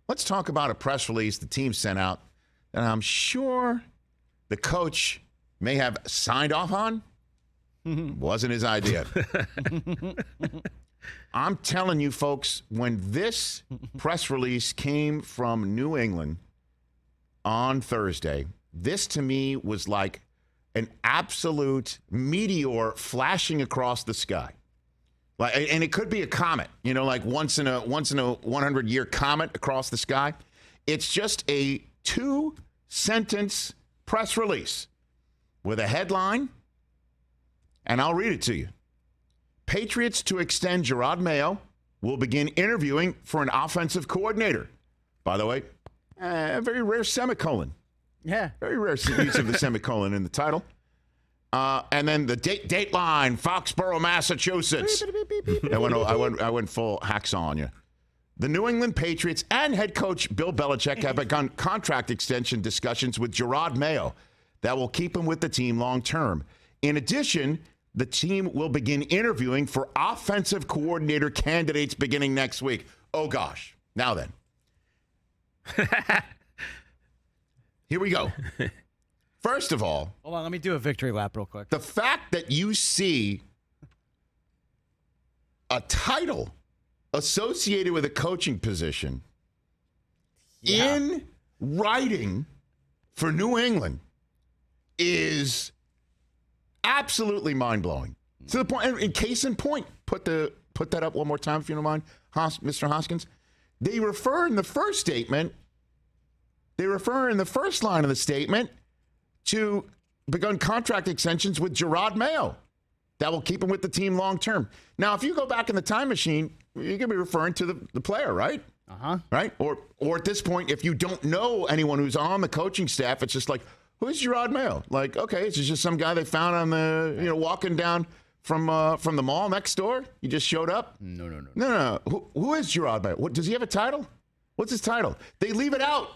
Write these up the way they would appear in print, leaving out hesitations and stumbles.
let's talk about a press release the team sent out that I'm sure the coach may have signed off on. Wasn't his idea. I'm telling you, folks, when this press release came from New England on Thursday, this to me was like an absolute meteor flashing across the sky. And it could be a comet, like once in a 100-year comet across the sky. It's just a 2-sentence press release with a headline, and I'll read it to you. Patriots to extend Gerard Mayo will begin interviewing for an offensive coordinator. By the way, a very rare semicolon. Yeah. Very rare use of the semicolon in the title. And then the Dateline, Foxborough, Massachusetts. I went full hacksaw on you. The New England Patriots and head coach Bill Belichick have begun contract extension discussions with Gerard Mayo that will keep him with the team long term. In addition, the team will begin interviewing for offensive coordinator candidates beginning next week. Oh, gosh. Now then. Here we go. First of all, hold on, let me do a victory lap real quick. The fact that you see a title associated with a coaching position in writing for New England is absolutely mind-blowing. To the point, in case in point, put that up one more time if you don't mind, Mr. Hoskins. They refer in the first line of the statement to begun contract extensions with Gerard Mayo that will keep him with the team long term. Now, if you go back in the time machine, you're going to be referring to the player, right? Uh-huh. Right? Or at this point, if you don't know anyone who's on the coaching staff, it's just like, who's Gerard Mayo? Like, okay, it's just some guy they found on the, walking down from the mall next door. You just showed up? No. Who is Gerard Mayo? Does he have a title? What's his title? They leave it out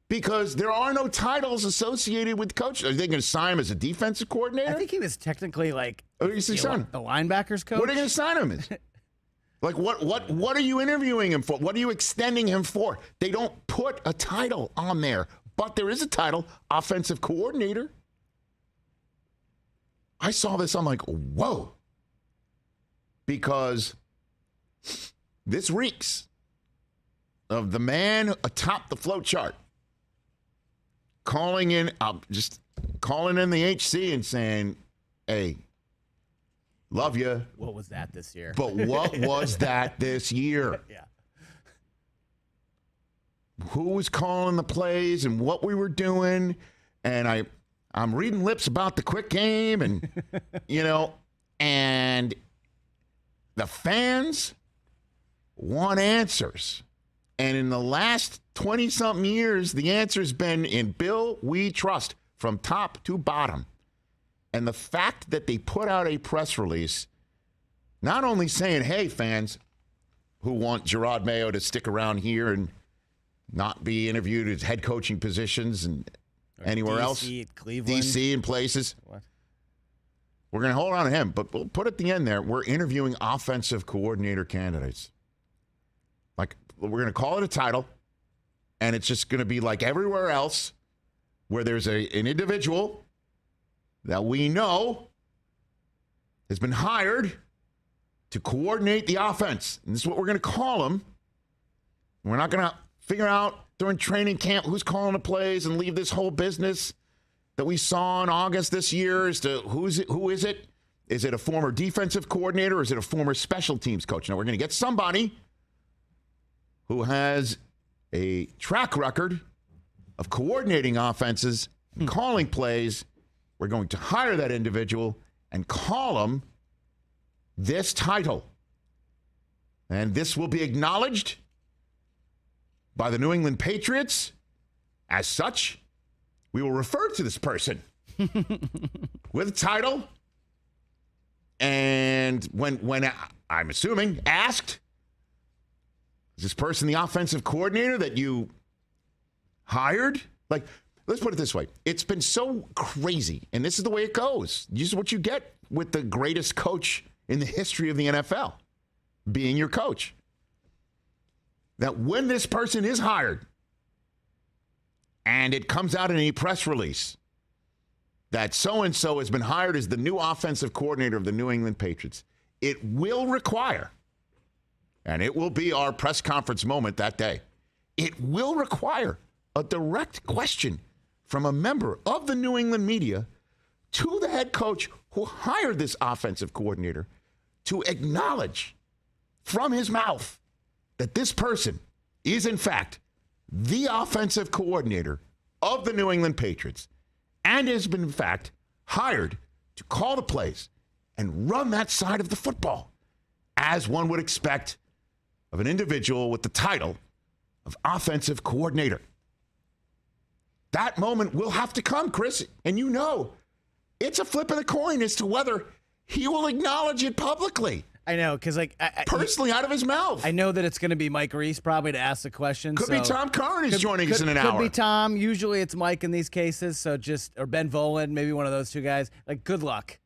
because there are no titles associated with coach. Are they going to sign him as a defensive coordinator? I think he was technically like the linebackers coach. What are they going to sign him as? Like, what are you interviewing him for? What are you extending him for? They don't put a title on there, but there is a title, offensive coordinator. I saw this, I'm like, whoa. Because this reeks of the man atop the flow chart calling in the HC and saying, hey, love you. What was that this year? But what was that this year? Yeah. Who was calling the plays and what we were doing? And I'm reading lips about the quick game and, and the fans want answers. And in the last 20-something years, the answer's been in Bill, we trust, from top to bottom. And the fact that they put out a press release, not only saying, hey, fans who want Gerard Mayo to stick around here and not be interviewed as head coaching positions and anywhere DC, else, Cleveland, DC and places. What? We're going to hold on to him, but we'll put at the end there, we're interviewing offensive coordinator candidates. Like, we're going to call it a title, and it's just going to be like everywhere else where there's an individual that we know has been hired to coordinate the offense. And this is what we're going to call him. We're not going to figure out during training camp who's calling the plays and leave this whole business that we saw in August this year as to who is it? Is it a former defensive coordinator or is it a former special teams coach? Now, we're going to get somebody who has a track record of coordinating offenses and calling plays. We're going to hire that individual and call him this title. And this will be acknowledged by the New England Patriots. As such, we will refer to this person with a title. And when I'm assuming asked, is this person the offensive coordinator that you hired? Like, let's put it this way. It's been so crazy, and this is the way it goes. This is what you get with the greatest coach in the history of the NFL, being your coach. that when this person is hired and it comes out in a press release that so-and-so has been hired as the new offensive coordinator of the New England Patriots, it will require, and it will be our press conference moment that day, it will require a direct question from a member of the New England media to the head coach who hired this offensive coordinator to acknowledge from his mouth that this person is, in fact, the offensive coordinator of the New England Patriots and has been, in fact, hired to call the plays and run that side of the football, as one would expect of an individual with the title of offensive coordinator. That moment will have to come, Chris, and you know it's a flip of the coin as to whether he will acknowledge it publicly. I know, because personally out of his mouth. I know that it's going to be Mike Reese probably to ask the question. Could be Tom Curran is joining us in an hour. Could be Tom. Usually it's Mike in these cases. So or Ben Volen, maybe one of those two guys. Like, good luck.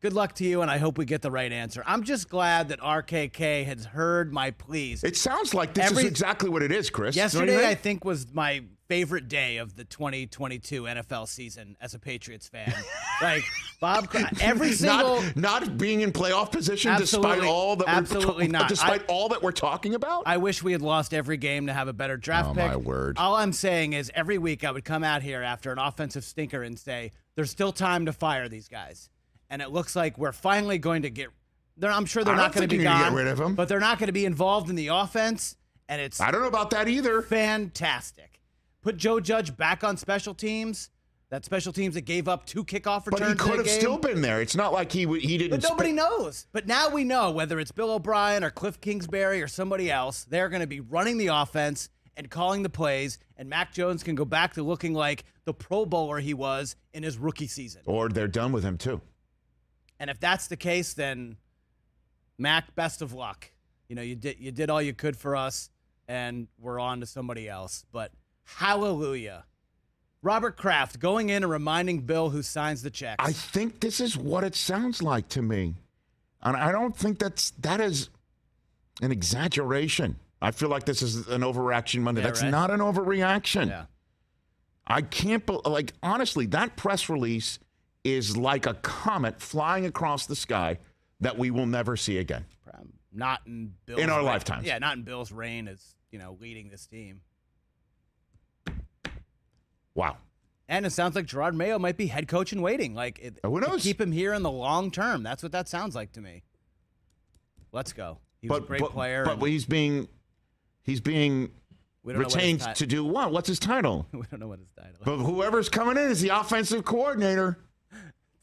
Good luck to you, and I hope we get the right answer. I'm just glad that RKK has heard my pleas. It sounds like this is exactly what it is, Chris. Yesterday, I think, was my favorite day of the 2022 NFL season as a Patriots fan. Like, Bob, every single... Not being in playoff position despite all that all that we're talking about? I wish we had lost every game to have a better draft pick. Oh, my word. All I'm saying is every week I would come out here after an offensive stinker and say, there's still time to fire these guys. And it looks like we're finally going to get... I'm sure they're not going to be gone, get rid of them. But they're not going to be involved in the offense, and it's... I don't know about that either. Fantastic. Put Joe Judge back on special teams. That special teams that gave up 2 kickoff returns. But he could have still been there. It's not like he didn't... But nobody knows. But now we know, whether it's Bill O'Brien or Cliff Kingsbury or somebody else, they're going to be running the offense and calling the plays, and Mac Jones can go back to looking like the Pro Bowler he was in his rookie season. Or they're done with him, too. And if that's the case, then Mac, best of luck. You know, you did all you could for us, and we're on to somebody else. But hallelujah. Robert Kraft going in and reminding Bill who signs the checks. I think this is what it sounds like to me. And I don't think that is an exaggeration. I feel like this is an overreaction Monday. Yeah, that's right? not an overreaction. Yeah. I can't, honestly, that press release is like a comet flying across the sky that we will never see again. Not in Bill's in our reign. lifetimes. Yeah, not in Bill's reign as, leading this team. Wow. And it sounds like Gerard Mayo might be head coach in waiting. Who knows? To keep him here in the long term. That's what that sounds like to me. Let's go. He was a great player. But he's being retained to do what? What's his title? We don't know what his title is. But whoever's coming in is the offensive coordinator.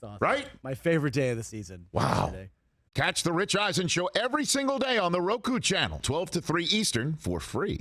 Awesome. Right? My favorite day of the season. Wow. Yesterday. Catch the Rich Eisen Show every single day on the Roku channel, 12 to 3 Eastern, for free.